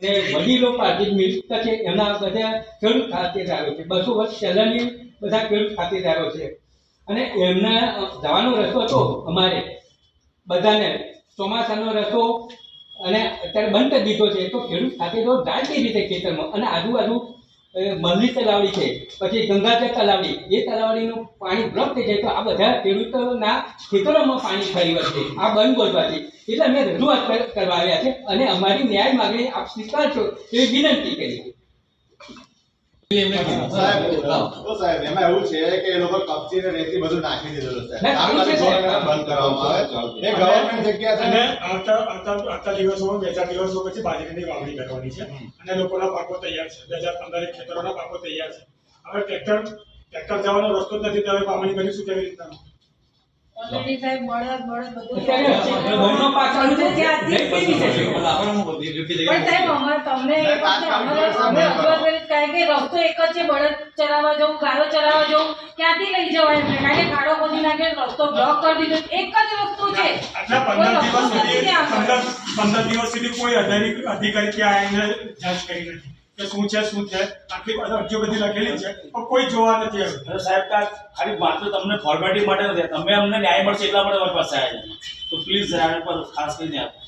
કે વડીલો પાર્ટી મિલકત છે એના બધા ખેડૂત ખાતેદારો છે, 200 વર્ષ પહેલાની બધા ખેડૂત ખાતેદારો છે અને એમના જવાનો રસ્તો હતો અમારે બધાને ચોમાસાનો રસ્તો અને અત્યારે બંધ કરી દીધો છે તો ખેડૂત ખાતેદારો જાય કઈ રીતે ખેતરમાં અને આજુબાજુ મલ્લી તલાવડી છે પછી ગંગાજળ તલાવડી એ તલાવડીનું પાણી બ્લોક થઈ જાય તો આ બધા ખેડૂતોના ખેતરોમાં પાણી ફરી વળશે આ બંધ બોલવાથી એટલે અમે રજૂઆત કરવા આવ્યા છે અને અમારી ન્યાય માગણી આપ સ્વીકારશો એવી વિનંતી કરી. સાહેબ એમાં એવું છે કે એ લોકો કપચી ને રેતી બધું નાખી દીધું છે બંધ કરવામાં આવે એ ગવર્નમેન્ટ જગ્યા છે અને આવતા દિવસોમાં 2-4 દિવસો પછી બાજરીની વાવણી કરવાની છે અને લોકોના પાકો તૈયાર છે 2015 ખેતરોના પાકો તૈયાર છે. હવે ટ્રેક્ટર જવાનો રસ્તો જ નથી તો હવે વાવણી કરીશું કેવી રીતના? ઓલરેડી સાહેબ બળદ બધું બહુનો પાક ચાલુ છે પણ સાહેબ અમારે તમને એ વખતે અમે રજૂઆત કરી કારણ કે રસ્તો એક જ છે, બળદ ચરાવવા જવું ગાયો ચરાવવા જવું ક્યાંથી લઈ જવાય એમને કારણ કે ખાડો ખોદી નાખે રસ્તો બ્લોક કરી દીધો એક જ રસ્તો છે. આટલા 15 દિવસ સુધી કોઈ અધિકારી ત્યાં આવીને જાંચ કરી નથી કે શું છે આટલી અરજીઓ બધી લખેલી છે પણ કોઈ જોવા નથી આવ્યું. સાહેબ ખાલી માત્ર તમને ફોર્મેલિટી માટે નથી, તમે અમને ન્યાય મળશે એટલા માટે અમારી પાસે આવ્યા છે તો પ્લીઝ આના પર ખાસ કરીને આપો.